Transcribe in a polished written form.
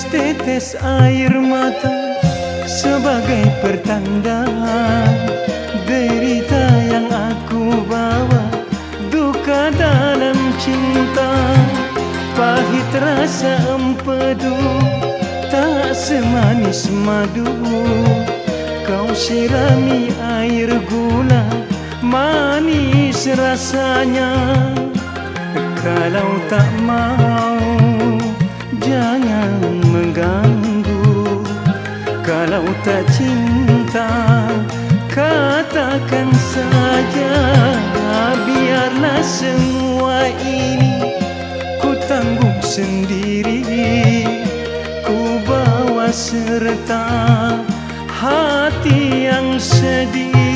Setetes air mata sebagai pertanda derita yang aku bawa, duka dalam cinta. Pahit rasa empedu, tak semanis madu. Kau sirami air gula, manis rasanya. Kalau tak mau, jangan mengganggu. Kalau tak cinta, katakan saja. Biarlah semua ini ku tanggung sendiri. Ku bawa serta hati yang sedih.